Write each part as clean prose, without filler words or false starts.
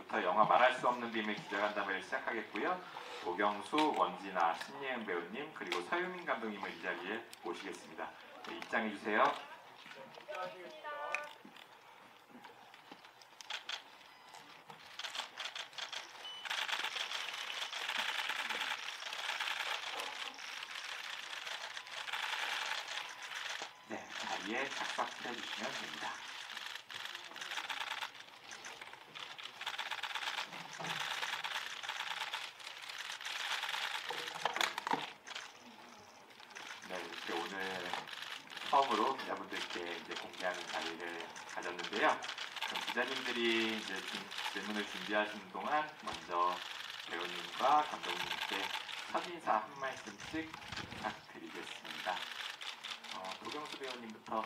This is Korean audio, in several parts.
지금부터 영화 말할 수 없는 비밀 기자간담회를 시작하겠고요. 오경수, 원진아, 신예은 배우님 그리고 서유민 감독님을 이 자리에 모시겠습니다. 네, 입장해 주세요. 네, 자리에 착석해 주시면 됩니다. 네, 이렇게 오늘 처음으로 기자분들께 이제 공개하는 자리를 가졌는데요. 그럼 기자님들이 이제 질문을 준비하시는 동안 먼저 배우님과 감독님께 첫인사 한 말씀씩 부탁드리겠습니다. 오경수 배우님부터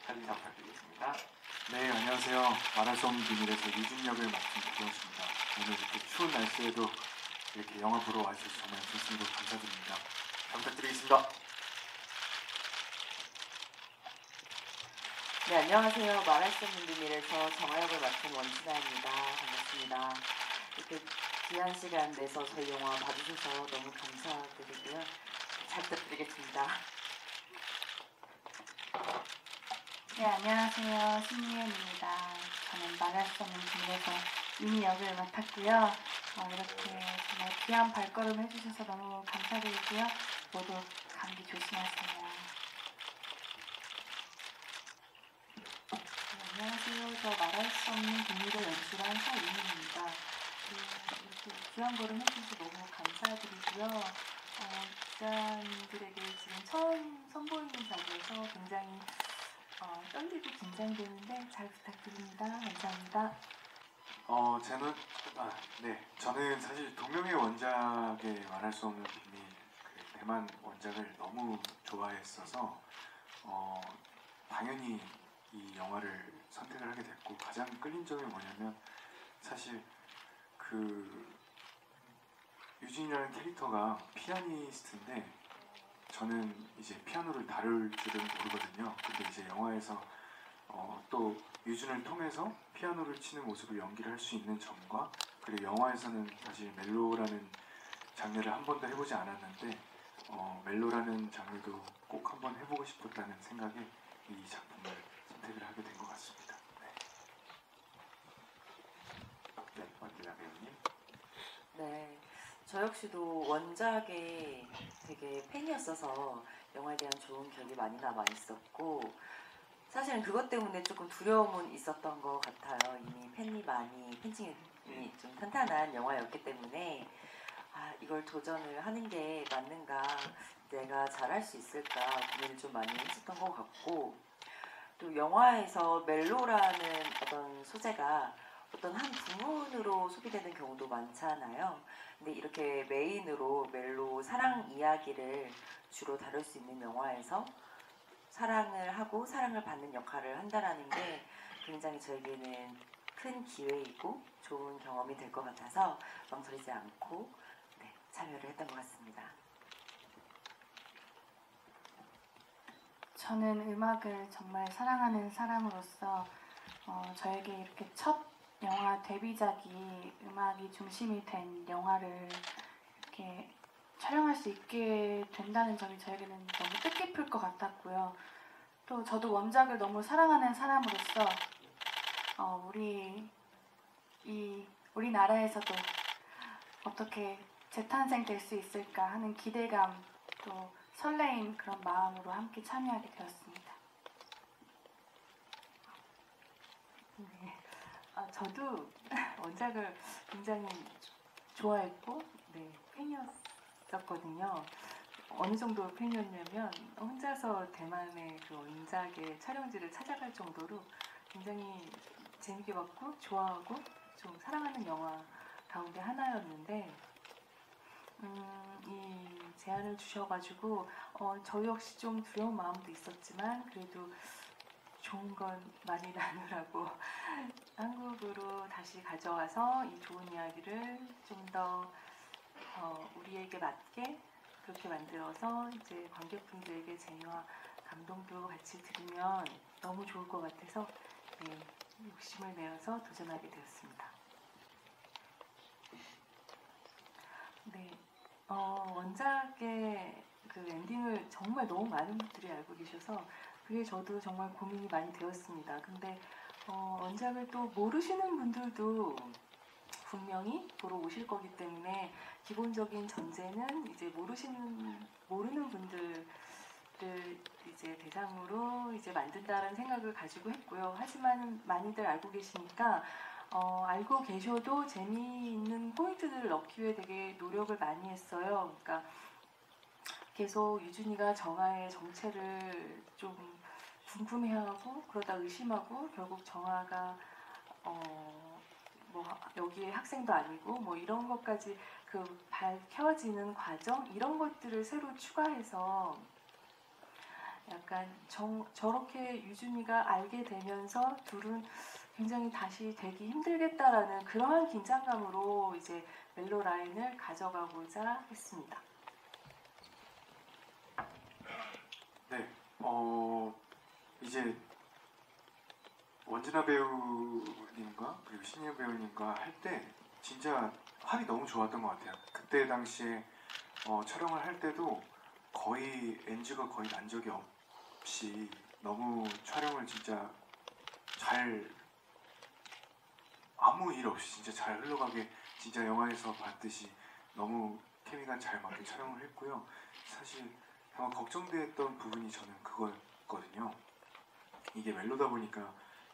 첫인사 부탁드리겠습니다. 네, 안녕하세요. 말할 수 없는 비밀에서 유진 역을 맡은 오경수입니다. 오늘 이렇게 추운 날씨에도 이렇게 영화 보러 와주셔서 정말 진심으로 감사드립니다. 잘 부탁드리겠습니다. 네, 안녕하세요. 말할 수 없는 비밀에서 정아 역을 맡은 원진아입니다. 반갑습니다. 이렇게 귀한 시간 내서 저희 영화 봐주셔서 너무 감사드리고요. 잘 부탁드리겠습니다. 네, 안녕하세요. 신예은입니다. 저는 말할 수 없는 비밀에서 이미 역을 맡았고요. 이렇게 정말 귀한 발걸음 해주셔서 너무 감사드리고요. 모두 감기 조심하세요. 네, 안녕하세요. 저 말할 수 없는 비밀을 연출한 서유민입니다. 이렇게 귀한 걸음 해주셔서 너무 감사드리고요. 기자님들에게 지금 처음 선보이는 자리에서 굉장히 떨리고 긴장되는데 잘 부탁드립니다. 감사합니다. 저는 사실 동명의 원작의 말할 수 없는 비밀 그 대만 원작을 너무 좋아했어서 당연히 이 영화를 선택을 하게 됐고, 가장 끌린 점이 뭐냐면 사실 그 유진이라는 캐릭터가 피아니스트인데 저는 이제 피아노를 다룰 줄은 모르거든요. 근데 이제 영화에서 또 유준을 통해서 피아노를 치는 모습을 연기를 할 수 있는 점과, 그리고 영화에서는 사실 멜로라는 장르를 한 번도 해보지 않았는데 멜로라는 장르도 꼭 한번 해보고 싶었다는 생각에 이 작품을 선택을 하게 된 것 같습니다. 네, 원진아 배우님. 네, 저 역시도 원작에 되게 팬이었어서 영화에 대한 좋은 기억이 많이 남아 있었고, 사실은 그것 때문에 조금 두려움은 있었던 것 같아요. 이미 팬층이 좀 탄탄한 영화였기 때문에 이걸 도전을 하는 게 맞는가, 내가 잘할 수 있을까 고민을 좀 많이 했었던 것 같고, 또 영화에서 멜로라는 어떤 소재가 어떤 한 부분으로 소비되는 경우도 많잖아요. 근데 이렇게 메인으로 멜로 사랑 이야기를 주로 다룰 수 있는 영화에서 사랑을 하고 사랑을 받는 역할을 한다라는 게 굉장히 저에게는 큰 기회이고 좋은 경험이 될 것 같아서 망설이지 않고 참여를 했던 것 같습니다. 저는 음악을 정말 사랑하는 사람으로서 저에게 이렇게 첫 영화 데뷔작이 음악이 중심이 된 영화를 이렇게 촬영할 수 있게 된다는 점이 저에게는 너무 뜻깊을 것 같았고요. 또 저도 원작을 너무 사랑하는 사람으로서 우리나라에서도 어떻게 재탄생될 수 있을까 하는 기대감, 또 설레임, 그런 마음으로 함께 참여하게 되었습니다. 네, 저도 원작을 굉장히 좋아했고 팬이었었거든요. 어느 정도 팬이었냐면 혼자서 대만의 그 원작의 촬영지를 찾아갈 정도로 굉장히 재밌게 봤고 좋아하고 좀 사랑하는 영화 가운데 하나였는데, 이 제안을 주셔가지고 저 역시 좀 두려운 마음도 있었지만 그래도 좋은 건 많이 나누라고 한국으로 다시 가져와서 이 좋은 이야기를 좀 더 우리에게 맞게 그렇게 만들어서 이제 관객분들에게 재미와 감동도 같이 들으면 너무 좋을 것 같아서 욕심을 내어서 도전하게 되었습니다. 네, 원작의 그 엔딩을 정말 너무 많은 분들이 알고 계셔서 그게 저도 정말 고민이 많이 되었습니다. 근데 원작을 또 모르시는 분들도 분명히 보러 오실 거기 때문에 기본적인 전제는 이제 모르는 분들을 이제 대상으로 이제 만든다라는 생각을 가지고 했고요. 하지만 많이들 알고 계시니까 알고 계셔도 재미있는 포인트들을 넣기 위해 되게 노력을 많이 했어요. 그러니까 계속 유준이가 정아의 정체를 좀 궁금해하고 그러다 의심하고 결국 정아가 뭐 여기에 학생도 아니고 뭐 이런 것까지 그 밝혀지는 과정 이런 것들을 새로 추가해서 약간 저렇게 유준이가 알게 되면서 둘은 굉장히 다시 되기 힘들겠다라는 그러한 긴장감으로 이제 멜로 라인을 가져가고자 했습니다. 네, 이제 원진아 배우님과 그리고 신예은 배우님과 할 때 진짜 합이 너무 좋았던 것 같아요. 그때 당시에 촬영을 할 때도 거의 NG가 거의 난 적이 없이 너무 촬영을 진짜 잘 아무 일 없이 진짜 잘 흘러가게 진짜 영화에서 봤듯이 너무 케미가 잘 맞게 촬영을 했고요. 사실 아마 걱정됐던 부분이 저는 그거였거든요. 이게 멜로다 보니까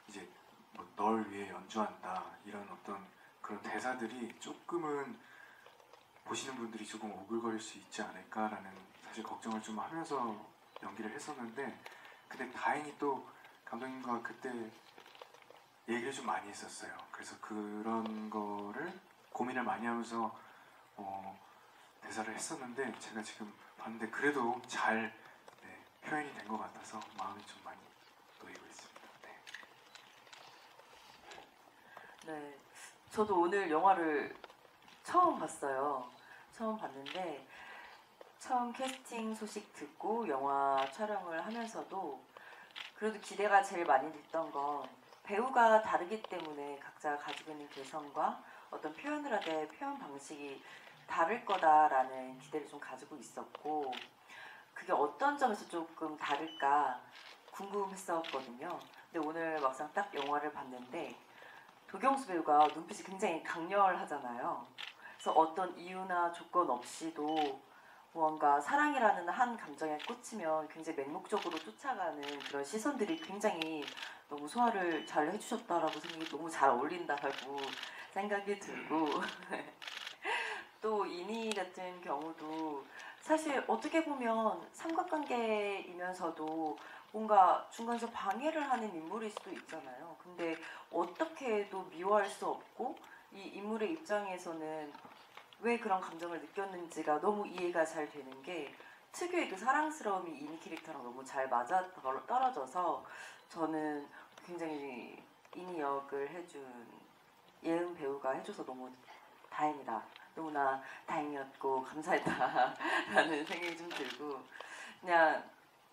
이제 뭐 널 위해 연주한다 이런 어떤 그런 대사들이 조금은 보시는 분들이 조금 오글거릴 수 있지 않을까라는 사실 걱정을 좀 하면서 연기를 했었는데 근데 다행히 또 감독님과 그때 얘기를 좀 많이 했었어요. 그래서 그런 거를 고민을 많이 하면서 대사를 했었는데 제가 지금 봤는데 그래도 잘 표현이 된 것 같아서 마음이 좀 많이 놓이고 있습니다. 네, 저도 오늘 영화를 처음 봤어요. 처음 봤는데 처음 캐스팅 소식 듣고 영화 촬영을 하면서도 그래도 기대가 제일 많이 됐던 건 배우가 다르기 때문에 각자 가지고 있는 개성과 어떤 표현을 하되 표현 방식이 다를 거다라는 기대를 좀 가지고 있었고 그게 어떤 점에서 조금 다를까 궁금했었거든요. 근데 오늘 막상 딱 영화를 봤는데 도경수 배우가 눈빛이 굉장히 강렬하잖아요. 그래서 어떤 이유나 조건 없이도 무언가 사랑이라는 한 감정에 꽂히면 굉장히 맹목적으로 쫓아가는 그런 시선들이 굉장히 너무 소화를 잘 해주셨다라고 생각이 너무 잘 어울린다라고 생각이 들고 또 이니 같은 경우도 사실 어떻게 보면 삼각관계이면서도 뭔가 중간에서 방해를 하는 인물일 수도 있잖아요. 근데 어떻게 해도 미워할 수 없고 이 인물의 입장에서는 왜 그런 감정을 느꼈는지가 너무 이해가 잘 되는 게 특유의 그 사랑스러움이 이니 캐릭터랑 너무 잘 맞아 떨어져서 저는 굉장히 이니 역을 해준 예은 배우가 해줘서 너무 다행이다. 너무나 다행이었고 감사했다라는 생각이 좀 들고 그냥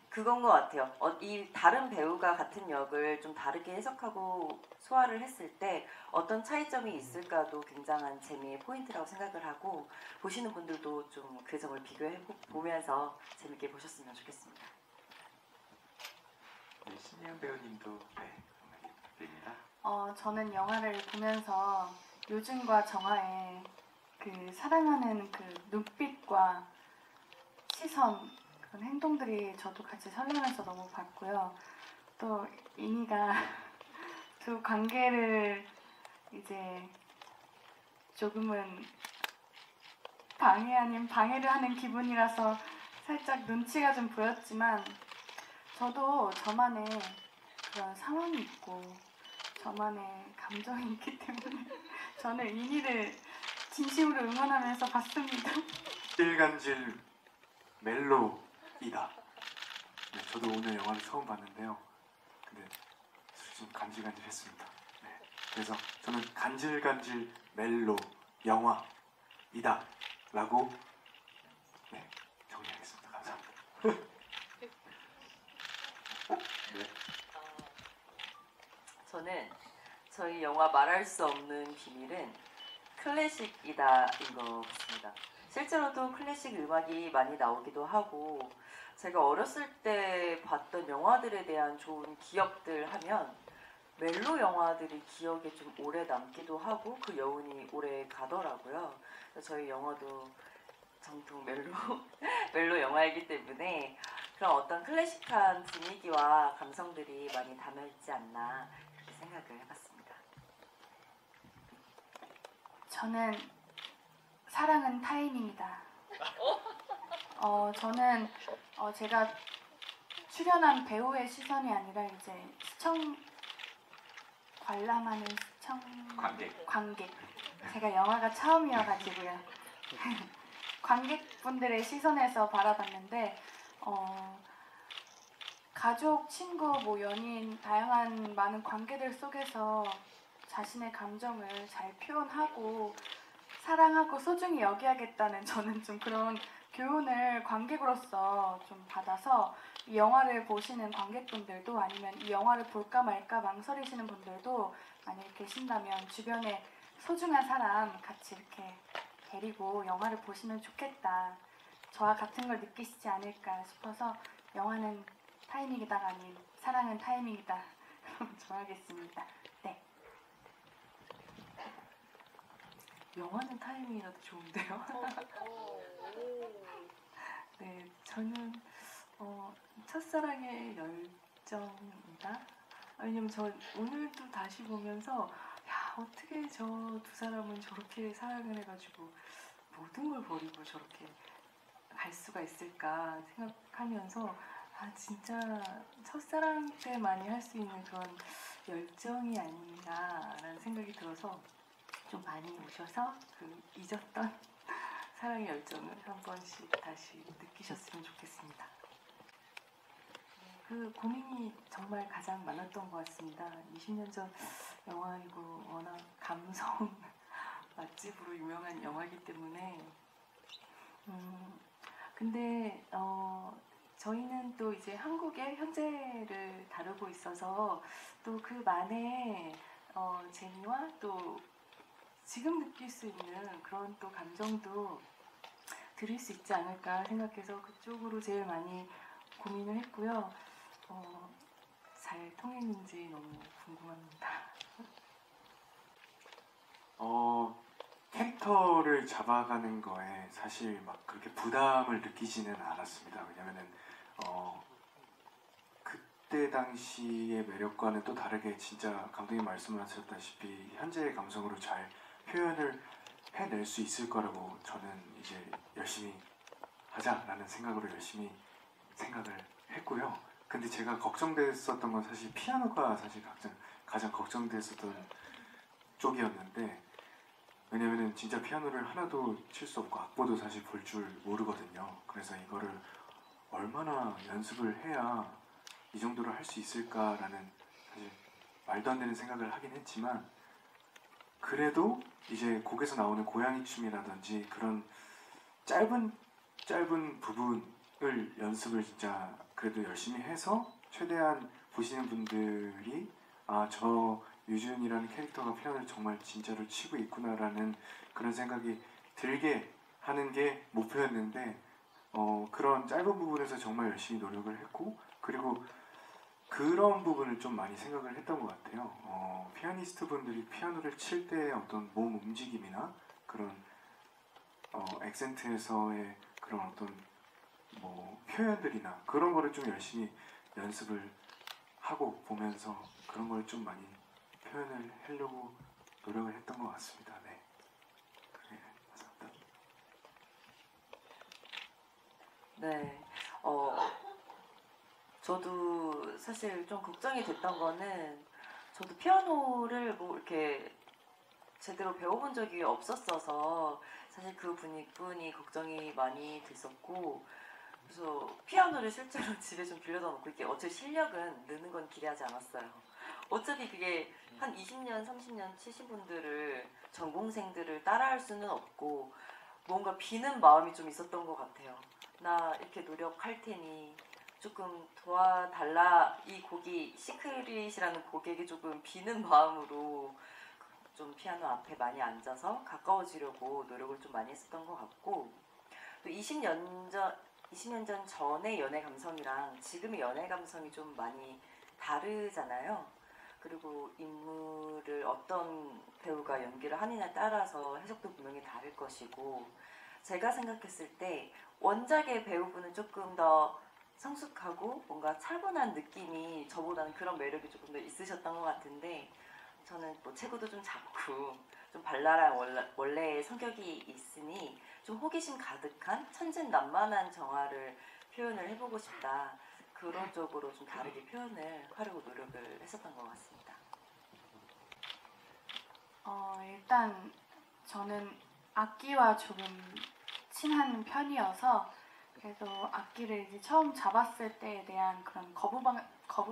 그건 것 같아요. 이 다른 배우가 같은 역을 좀 다르게 해석하고 소화를 했을 때 어떤 차이점이 있을까도 굉장한 재미의 포인트라고 생각을 하고 보시는 분들도 좀 그 점을 비교해 보면서 재밌게 보셨으면 좋겠습니다. 네, 신예은 배우님도 부탁드립니다. 저는 영화를 보면서 유준과 정아의 그 사랑하는 그 눈빛과 시선 그런 행동들이 저도 같이 설레면서 너무 봤고요. 또 이니가 두 관계를 이제 조금은 방해 아닌 방해를 하는 기분이라서 살짝 눈치가 좀 보였지만 저도 저만의 그런 상황이 있고 저만의 감정이 있기 때문에 저는 이니를 진심으로 응원하면서 봤습니다. 간질간질 멜로이다. 네, 저도 오늘 영화를 처음 봤는데요. 근데 좀 간질간질했습니다. 네, 그래서 저는 간질간질 멜로 영화이다 라고 정리하겠습니다. 감사합니다. 저는 저희 영화 말할 수 없는 비밀은 클래식이다인 것 같습니다. 실제로도 클래식 음악이 많이 나오기도 하고 제가 어렸을 때 봤던 영화들에 대한 좋은 기억들 하면 멜로 영화들이 기억에 좀 오래 남기도 하고 그 여운이 오래 가더라고요. 그래서 저희 영화도 정통 멜로 멜로 영화이기 때문에 그런 어떤 클래식한 분위기와 감성들이 많이 담아있지 않나 그렇게 생각을 해봤습니다. 저는 사랑은 타이밍이다. 저는 제가 출연한 배우의 시선이 아니라 이제 시청 관람하는 시청 관객. 제가 영화가 처음이어가지고요. 관객분들의 시선에서 바라봤는데 가족, 친구, 뭐 연인, 다양한 많은 관계들 속에서 자신의 감정을 잘 표현하고 사랑하고 소중히 여겨야겠다는 저는 좀 그런 교훈을 관객으로서 좀 받아서 이 영화를 보시는 관객분들도 아니면 이 영화를 볼까 말까 망설이시는 분들도 만약에 계신다면 주변에 소중한 사람 같이 이렇게 데리고 영화를 보시면 좋겠다. 저와 같은 걸 느끼시지 않을까 싶어서 영화는 타이밍이다가 아닌 사랑은 타이밍이다. 그럼 정하겠습니다. 네. 영화는 타이밍이라도 좋은데요. 네, 저는 첫사랑의 열정이다. 왜냐면 저 오늘도 다시 보면서 야 어떻게 저 두 사람은 저렇게 사랑을 해가지고 모든 걸 버리고 저렇게 갈 수가 있을까 생각하면서 아 진짜 첫사랑 때만이 할 수 있는 그런 열정이 아닌가라는 생각이 들어서 좀 많이 오셔서 그 잊었던 사랑의 열정을 한 번씩 다시 느끼셨으면 좋겠습니다. 그 고민이 정말 가장 많았던 것 같습니다. 20년 전 영화이고 워낙 감성 맛집으로 유명한 영화이기 때문에 근데 저희는 또 이제 한국의 현재를 다루고 있어서 또 그만의 재미와 또 지금 느낄 수 있는 그런 또 감정도 드릴 수 있지 않을까 생각해서 그쪽으로 제일 많이 고민을 했고요. 잘 통했는지 너무 궁금합니다. 캐릭터를 잡아가는 거에 사실 막 그렇게 부담을 느끼지는 않았습니다. 왜냐면은 그때 당시의 매력과는 또 다르게 진짜 감독님 말씀하셨다시피 현재의 감성으로 잘 표현을 해낼 수 있을 거라고 저는 이제 열심히 하자라는 생각으로 열심히 생각을 했고요. 근데 제가 걱정됐었던 건 사실 피아노가 사실 가장 걱정됐었던 쪽이었는데 왜냐면은 진짜 피아노를 하나도 칠 수 없고 악보도 사실 볼 줄 모르거든요. 그래서 이거를 얼마나 연습을 해야 이 정도로 할 수 있을까라는 사실 말도 안 되는 생각을 하긴 했지만 그래도 이제 곡에서 나오는 고양이 춤이라든지 그런 짧은 부분을 연습을 진짜 그래도 열심히 해서 최대한 보시는 분들이 저 유준이라는 캐릭터가 피아노를 정말 진짜로 치고 있구나라는 그런 생각이 들게 하는 게 목표였는데 그런 짧은 부분에서 정말 열심히 노력을 했고 그리고 그런 부분을 좀 많이 생각을 했던 것 같아요. 피아니스트 분들이 피아노를 칠 때 어떤 몸 움직임이나 그런 액센트에서의 그런 어떤 뭐 표현들이나 그런 거를 좀 열심히 연습을 하고 보면서 그런 걸 좀 많이 표현을 하려고 노력을 했던 것 같습니다. 네, 감사합니다. 네, 저도 사실 좀 걱정이 됐던 거는 저도 피아노를 뭐 이렇게 제대로 배워본 적이 없었어서 사실 그 분이 걱정이 많이 됐었고 그래서 피아노를 실제로 집에 좀 빌려다 놓고 이게 어차피 실력은 느는 건 기대하지 않았어요. 어차피 그게 한 20년, 30년 치신 분들을 전공생들을 따라할 수는 없고 뭔가 비는 마음이 좀 있었던 것 같아요. 나 이렇게 노력할 테니 조금 도와달라. 이 곡이 시크릿이라는 곡에게 조금 비는 마음으로 좀 피아노 앞에 많이 앉아서 가까워지려고 노력을 좀 많이 했었던 것 같고, 또 20년 전 전의 연애 감성이랑 지금의 연애 감성이 좀 많이 다르잖아요. 그리고 인물을 어떤 배우가 연기를 하느냐에 따라서 해석도 분명히 다를 것이고, 제가 생각했을 때 원작의 배우분은 조금 더 성숙하고 뭔가 차분한 느낌이 저보다는 그런 매력이 조금 더 있으셨던 것 같은데, 저는 뭐 체구도 좀 작고 좀 발랄한 원래의 성격이 있으니 좀 호기심 가득한 천진난만한 정화를 표현을 해보고 싶다. 그런 쪽으로 좀 다르게 표현을 하려고 노력을 했었던 것 같습니다. 일단 저는 악기와 조금 친한 편이어서 그래서 악기를 이제 처음 잡았을 때에 대한 그런 거부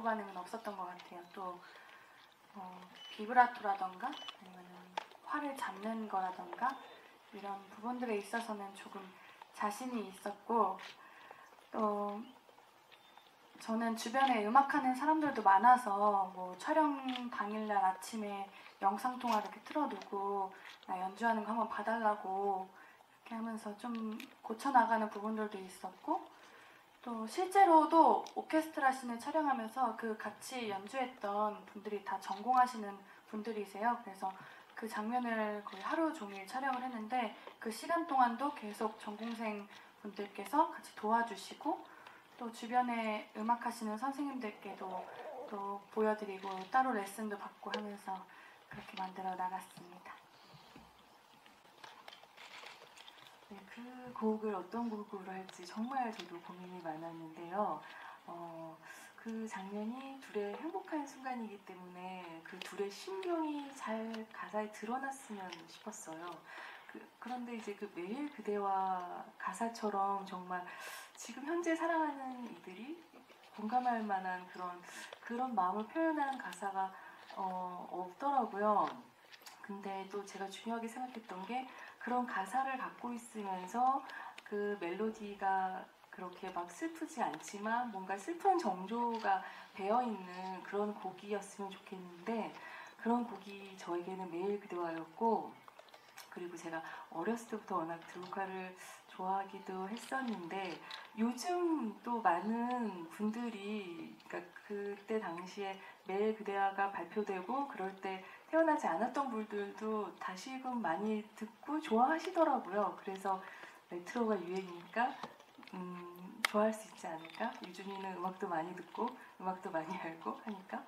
반응은 없었던 것 같아요. 또 비브라토라던가 아니면 활을 잡는 거라던가 이런 부분들에 있어서는 조금 자신이 있었고, 또 저는 주변에 음악하는 사람들도 많아서 뭐 촬영 당일날 아침에 영상통화 이렇게 틀어두고 나 연주하는 거 한번 봐달라고 이렇게 하면서 좀 고쳐나가는 부분들도 있었고, 또 실제로도 오케스트라 씬을 촬영하면서 그 같이 연주했던 분들이 다 전공하시는 분들이세요. 그래서 그 장면을 거의 하루 종일 촬영을 했는데 그 시간 동안도 계속 전공생 분들께서 같이 도와주시고, 또 주변에 음악하시는 선생님들께도 또 보여드리고 따로 레슨도 받고 하면서 그렇게 만들어 나갔습니다. 네, 그 곡을 어떤 곡으로 할지 정말 저도 고민이 많았는데요. 그 장면이 둘의 행복한 순간이기 때문에 그 둘의 심경이 잘 가사에 드러났으면 싶었어요. 그런데 이제 그 매일 그대와 가사처럼 정말 지금 현재 사랑하는 이들이 공감할 만한 그런 마음을 표현하는 가사가 없더라고요. 근데 또 제가 중요하게 생각했던 게 그런 가사를 갖고 있으면서 그 멜로디가 그렇게 막 슬프지 않지만 뭔가 슬픈 정조가 배어있는 그런 곡이었으면 좋겠는데, 그런 곡이 저에게는 매일 그대와였고, 그리고 제가 어렸을 때부터 워낙 드루카를 좋아하기도 했었는데 요즘 또 많은 분들이, 그러니까 그때 당시에 매일 그대와가 발표되고 그럴 때 태어나지 않았던 분들도 다시금 많이 듣고 좋아하시더라고요. 그래서 레트로가 유행이니까 좋아할 수 있지 않을까? 유준이는 음악도 많이 듣고 음악도 많이 알고 하니까,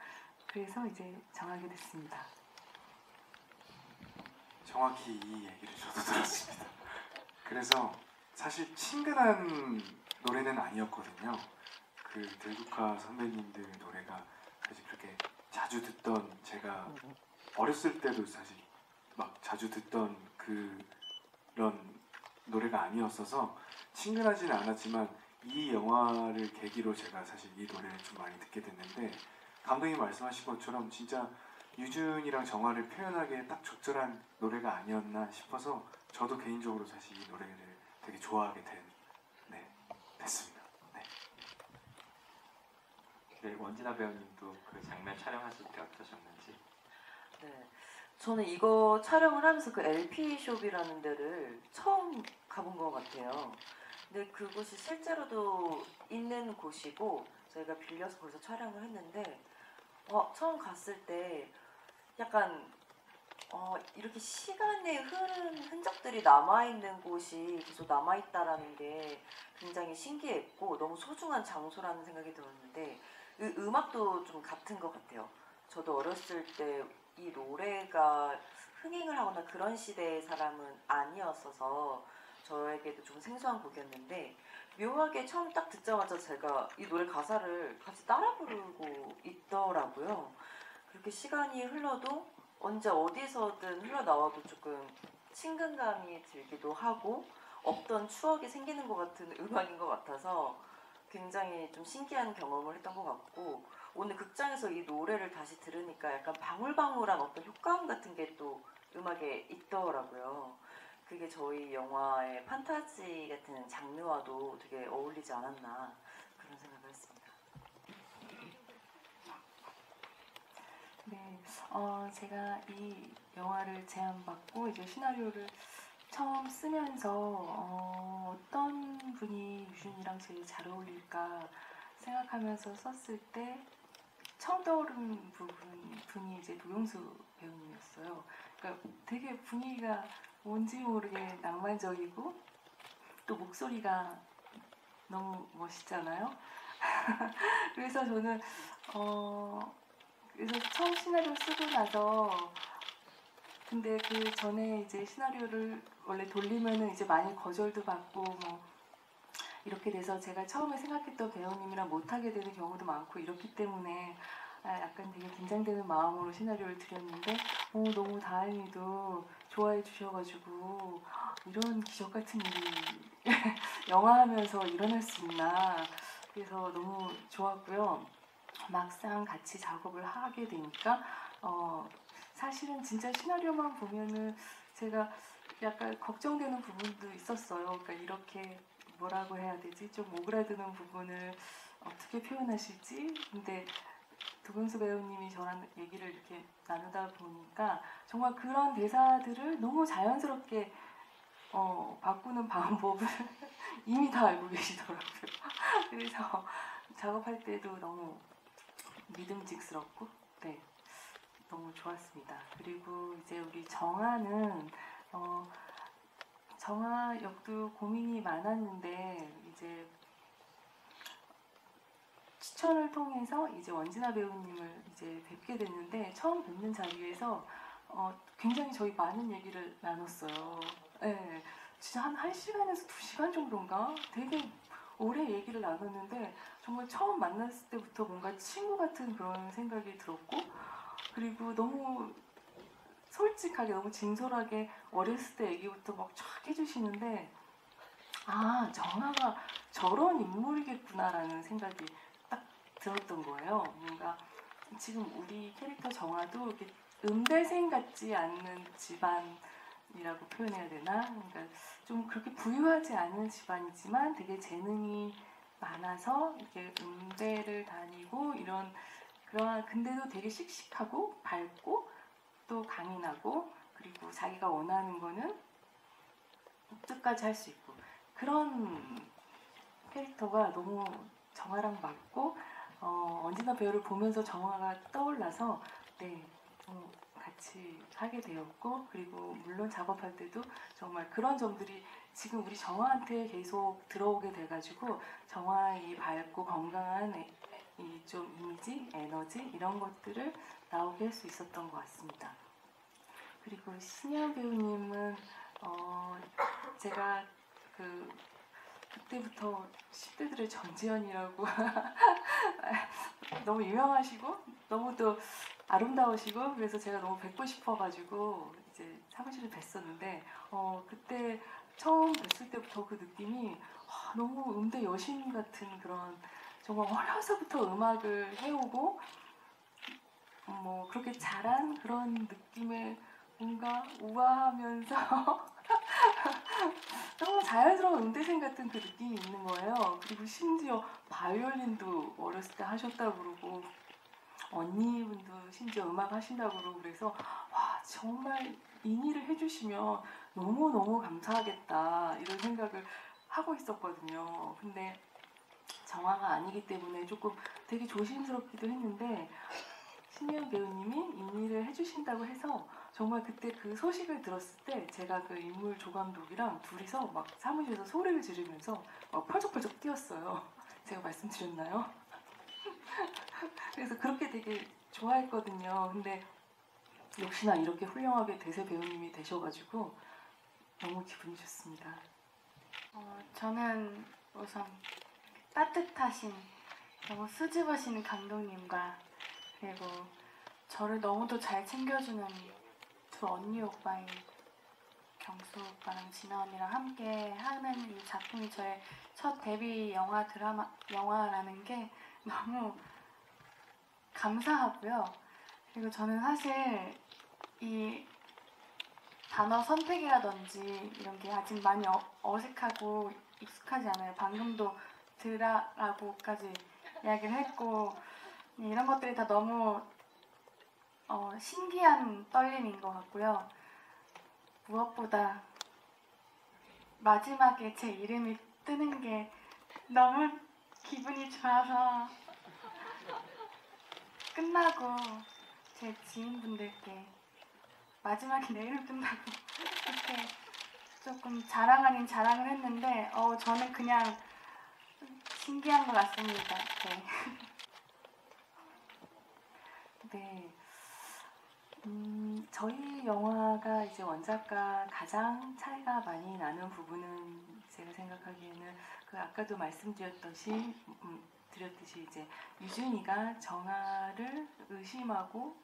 그래서 이제 정하게 됐습니다. 정확히 이 얘기를 저도 들었습니다. 그래서 사실 친근한 노래는 아니었거든요. 그 들국화 선배님들 노래가 사실 그렇게 자주 듣던, 제가 어렸을 때도 사실 막 자주 듣던 그런 노래가 아니었어서 친근하지는 않았지만, 이 영화를 계기로 제가 사실 이 노래를 좀 많이 듣게 됐는데, 감독님 말씀하신 것처럼 진짜 유준이랑 정화를 표현하기에 딱 적절한 노래가 아니었나 싶어서 저도 개인적으로 사실 이 노래를 되게 좋아하게 됐습니다. 네. 네, 원진아 배우님도 그 장면 촬영하실 때 어떠셨는지? 네, 저는 이거 촬영을 하면서 그 LP숍이라는 데를 처음 가본 것 같아요. 근데 그곳이 실제로도 있는 곳이고 저희가 빌려서 거기서 촬영을 했는데, 처음 갔을 때 약간 이렇게 시간에 흐른 흔적들이 남아있는 곳이 계속 남아있다라는 게 굉장히 신기했고 너무 소중한 장소라는 생각이 들었는데, 음악도 좀 같은 것 같아요. 저도 어렸을 때 이 노래가 흥행을 하거나 그런 시대의 사람은 아니었어서 저에게도 좀 생소한 곡이었는데, 묘하게 처음 딱 듣자마자 제가 이 노래 가사를 같이 따라 부르고 있더라고요. 그렇게 시간이 흘러도 언제 어디서든 흘러나와도 조금 친근감이 들기도 하고 없던 추억이 생기는 것 같은 음악인 것 같아서 굉장히 좀 신기한 경험을 했던 것 같고, 오늘 극장에서 이 노래를 다시 들으니까 약간 방울방울한 어떤 효과음 같은 게 또 음악에 있더라고요. 그게 저희 영화의 판타지 같은 장르와도 되게 어울리지 않았나 그런 생각을 했습니다. 네, 제가 이 영화를 제안받고 이제 시나리오를 처음 쓰면서 어떤 분이 유준이랑 제일 잘 어울릴까 생각하면서 썼을 때 처음 떠오른 분이 이제 노영수 배우님이었어요. 그러니까 되게 분위기가 뭔지 모르게 낭만적이고 또 목소리가 너무 멋있잖아요. 그래서 저는 그래서 처음 시나리오 쓰고 나서 근데 그 전에 이제 시나리오를 원래 돌리면은 이제 많이 거절도 받고 뭐 이렇게 돼서 제가 처음에 생각했던 배우님이랑 못하게 되는 경우도 많고 이렇기 때문에 약간 되게 긴장되는 마음으로 시나리오를 드렸는데 너무 다행히도 좋아해 주셔가지고 이런 기적 같은 일이 영화 하면서 일어날 수 있나 그래서 너무 좋았고요. 막상 같이 작업을 하게 되니까 사실은 진짜 시나리오만 보면은 제가 약간 걱정되는 부분도 있었어요. 그러니까 이렇게 뭐라고 해야 되지? 좀 오그라드는 부분을 어떻게 표현하실지. 근데 도경수 배우님이 저랑 얘기를 이렇게 나누다 보니까 정말 그런 대사들을 너무 자연스럽게 바꾸는 방법을 이미 다 알고 계시더라고요. 그래서 작업할 때도 너무 믿음직스럽고 네 너무 좋았습니다. 그리고 이제 우리 정아는 정아 역도 고민이 많았는데 이제 추천을 통해서 이제 원진아 배우님을 이제 뵙게 됐는데 처음 뵙는 자리에서 굉장히 저희 많은 얘기를 나눴어요. 네, 진짜 한 1시간에서 2시간 정도인가? 되게 오래 얘기를 나눴는데 정말 처음 만났을 때부터 뭔가 친구 같은 그런 생각이 들었고 그리고 너무 솔직하게 너무 진솔하게 어렸을 때 얘기부터 막 쫙 해주시는데 아 정아가 저런 인물이겠구나라는 생각이 딱 들었던 거예요. 뭔가 지금 우리 캐릭터 정아도 이렇게 음대생 같지 않는 집안이라고 표현해야 되나? 그러니까 좀 그렇게 부유하지 않은 집안이지만 되게 재능이 많아서 이렇게 음대를 다니고 이런 그러한 근데도 되게 씩씩하고 밝고 또 강인하고 그리고 자기가 원하는 거는 끝까지 할 수 있고 그런 캐릭터가 너무 정아랑 맞고 언제나 배우를 보면서 정아가 떠올라서 네 같이 하게 되었고 그리고 물론 작업할 때도 정말 그런 점들이 지금 우리 정아한테 계속 들어오게 돼가지고 정아의 이 밝고 건강한 이 좀 이미지, 에너지 이런 것들을 나오게 할 수 있었던 것 같습니다. 그리고 신현 배우님은 제가 그때부터 10대들의 전지현이라고 너무 유명하시고 너무 또 아름다우시고 그래서 제가 너무 뵙고 싶어가지고 이제 사무실을 뵀었는데 그때 처음 뵀을 때부터 그 느낌이 너무 음대 여신 같은 그런 정말 어려서부터 음악을 해오고 뭐 그렇게 잘한 그런 느낌의 뭔가 우아하면서 너무 자연스러운 음대생 같은 그 느낌이 있는 거예요. 그리고 심지어 바이올린도 어렸을 때 하셨다고 그러고 언니분도 심지어 음악 하신다고 그러고 그래서 와 정말 인의를 해주시면 너무너무 감사하겠다 이런 생각을 하고 있었거든요. 근데 정화가 아니기 때문에 조금 되게 조심스럽기도 했는데 신미연 배우님이 인의를 해주신다고 해서 정말 그때 그 소식을 들었을 때 제가 그 인물 조감독이랑 둘이서 막 사무실에서 소리를 지르면서 막 펄쩍펄쩍 뛰었어요. 제가 말씀드렸나요? 그래서 그렇게 되게 좋아했거든요. 근데 역시나 이렇게 훌륭하게 대세 배우님이 되셔가지고 너무 기분이 좋습니다. 저는 우선 따뜻하신 너무 수줍으신 감독님과 그리고 저를 너무도 잘 챙겨주는 두 언니 오빠인 경수 오빠랑 진아 언니랑 함께 하는 이 작품이 저의 첫 데뷔 영화라는 게 너무 감사하고요. 그리고 저는 사실 이 단어 선택이라든지 이런 게 아직 많이 어색하고 익숙하지 않아요. 방금도 드라라고까지 이야기를 했고 이런 것들이 다 너무 신기한 떨림인 것 같고요. 무엇보다 마지막에 제 이름이 뜨는 게 너무 기분이 좋아서 끝나고 제 지인분들께 마지막에 내 이름 뜬다고 이렇게 조금 자랑 아닌 자랑을 했는데 저는 그냥 신기한 것 같습니다. 네. 네. 저희 영화가 이제 원작과 가장 차이가 많이 나는 부분은 제가 생각하기에는 그 아까도 말씀드렸듯이 이제 유준이가 정아를 의심하고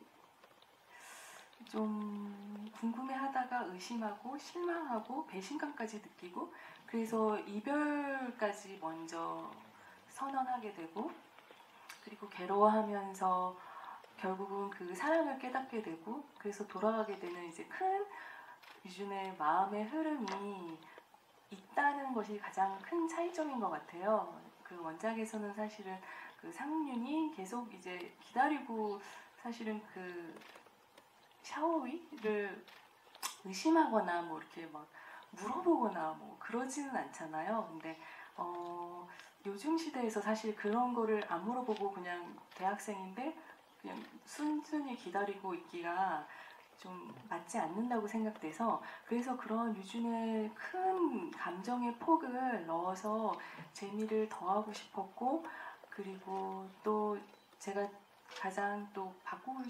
좀 궁금해하다가 의심하고 실망하고 배신감까지 느끼고 그래서 이별까지 먼저 선언하게 되고 그리고 괴로워하면서 결국은 그 사랑을 깨닫게 되고 그래서 돌아가게 되는 이제 큰 유준의 마음의 흐름이 있다는 것이 가장 큰 차이점인 것 같아요. 그 원작에서는 사실은 그 상윤이 계속 이제 기다리고 사실은 그 샤오위를 의심하거나 뭐 이렇게 막 물어보거나 뭐 그러지는 않잖아요. 근데 요즘 시대에서 사실 그런 거를 안 물어보고 그냥 대학생인데 그냥 순순히 기다리고 있기가 좀 맞지 않는다고 생각돼서 그래서 그런 유준의 큰 감정의 폭을 넣어서 재미를 더하고 싶었고 그리고 또 제가 가장 또 바꾸고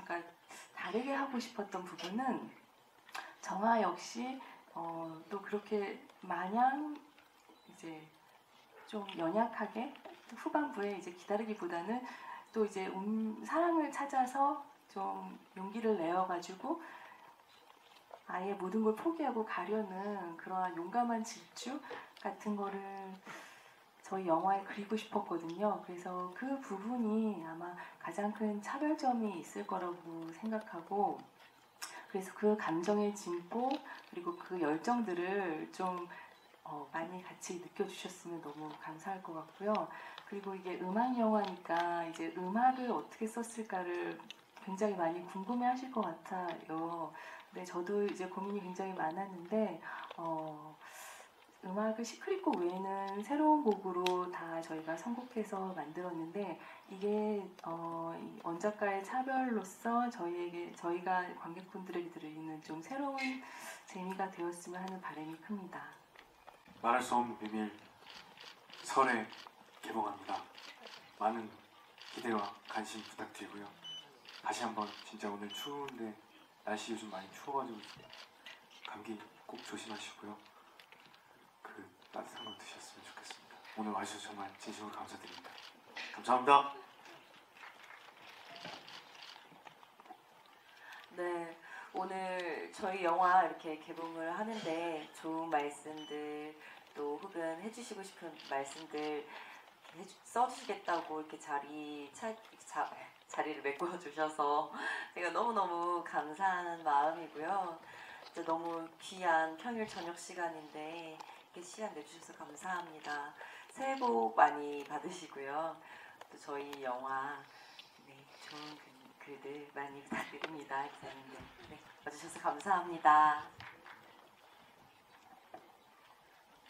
그러니까 다르게 하고 싶었던 부분은 정아 역시 또 그렇게 마냥 이제 좀 연약하게 후반부에 이제 기다리기보다는 또 이제 사랑을 찾아서 좀 용기를 내어가지고 아예 모든 걸 포기하고 가려는 그러한 용감한 질주 같은 거를 저희 영화에 그리고 싶었거든요. 그래서 그 부분이 아마 가장 큰 차별점이 있을 거라고 생각하고 그래서 그 감정의 진보 그리고 그 열정들을 좀 많이 같이 느껴주셨으면 너무 감사할 것 같고요. 그리고 이게 음악 영화니까 이제 음악을 어떻게 썼을까를 굉장히 많이 궁금해하실 것 같아요. 근데 저도 이제 고민이 굉장히 많았는데 음악을 시크릿 곡 외에는 새로운 곡으로 다 저희가 선곡해서 만들었는데 이게 이 원작과의 차별로서 저희가 관객분들에게 드리는 좀 새로운 재미가 되었으면 하는 바람이 큽니다. 말할 수 없는 비밀 설에 개봉합니다. 많은 기대와 관심 부탁드리고요. 다시 한번 진짜 오늘 추운데 날씨 요즘 많이 추워가지고 감기 꼭 조심하시고요. 그 따뜻한 거 드셨으면 좋겠습니다. 오늘 와주셔서 정말 진심으로 감사드립니다. 감사합니다. 네, 오늘 저희 영화 이렇게 개봉을 하는데 좋은 말씀들 또 혹은 해주시고 싶은 말씀들 써주시겠다고 이렇게 자리를 메꿔 주셔서 제가 너무너무 감사한 마음이고요. 진짜 너무 귀한 평일 저녁 시간인데 이렇게 시간 내주셔서 감사합니다. 새해 복 많이 받으시고요. 또 저희 영화 좋은 글들 많이 부탁드립니다. 기자님들. 네, 와주셔서 감사합니다.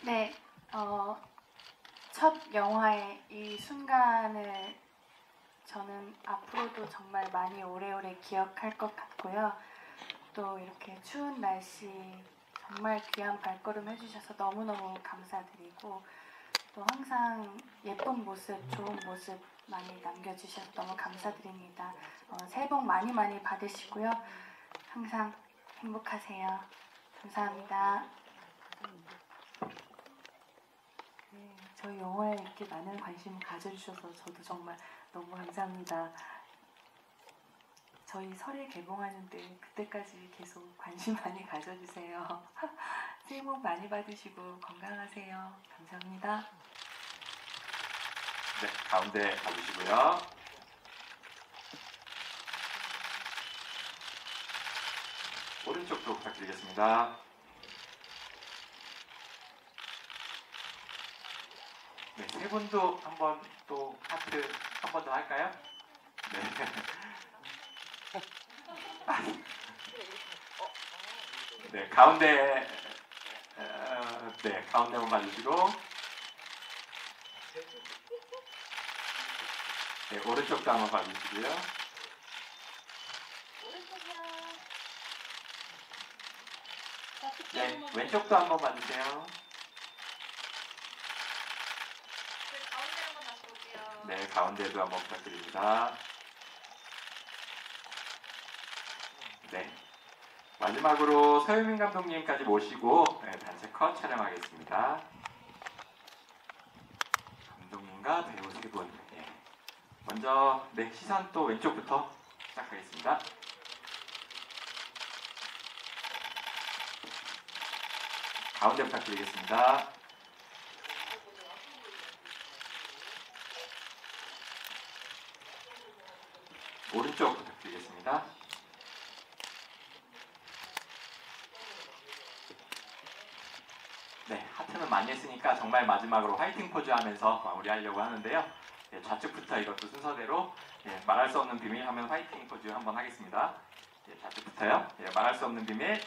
네, 첫 영화의 이 순간을 저는 앞으로도 정말 많이 오래오래 기억할 것 같고요. 또 이렇게 추운 날씨 정말 귀한 발걸음 해주셔서 너무너무 감사드리고 또 항상 예쁜 모습, 좋은 모습 많이 남겨주셔서 너무 감사드립니다. 새해 복 많이 많이 받으시고요. 항상 행복하세요. 감사합니다. 네, 저희 영화에 이렇게 많은 관심 가져주셔서 저도 정말 너무 감사합니다. 저희 설에 개봉하는데 그때까지 계속 관심 많이 가져주세요. 새해 복 많이 받으시고 건강하세요. 감사합니다. 네, 가운데 가주시고요. 오른쪽도 부탁드리겠습니다. 네, 세 분도 한번 또 하트 한 번 더 할까요? 네. 네, 가운데 네, 가운데 한번 봐주시고 네, 오른쪽도 한번 봐주시고요. 네, 왼쪽도 한번 봐주세요. 네, 가운데도 한번 부탁드립니다. 네, 마지막으로 서유민 감독님까지 모시고 단체 컷 촬영하겠습니다. 감독님과 배우 세 분. 먼저 시선 또 왼쪽부터 시작하겠습니다. 가운데 부탁드리겠습니다. 오른쪽 부탁드리겠습니다. 네, 하트는 많이 했으니까 정말 마지막으로 화이팅 포즈 하면서 마무리하려고 하는데요. 좌측부터 이것도 순서대로 말할 수 없는 비밀 하면 화이팅 포즈 한번 하겠습니다. 좌측부터요. 말할 수 없는 비밀.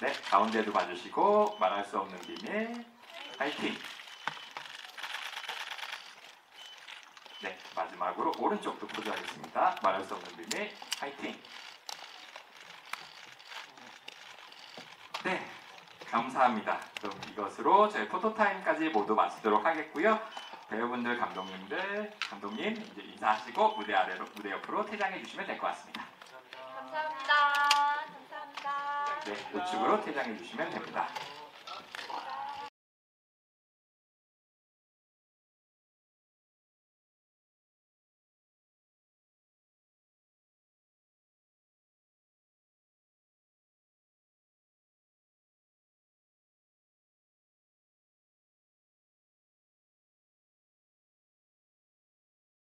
네, 가운데도 봐주시고 말할 수 없는 비밀. 화이팅. 네, 마지막으로 오른쪽도 포즈하겠습니다. 말할 수 없는 비밀. 화이팅. 네, 감사합니다. 그럼 이것으로 저희 포토타임까지 모두 마치도록 하겠고요. 배우분들, 감독님 이제 인사하시고 무대 옆으로 퇴장해 주시면 될 것 같습니다. 감사합니다. 네, 우측으로 퇴장해 주시면 됩니다.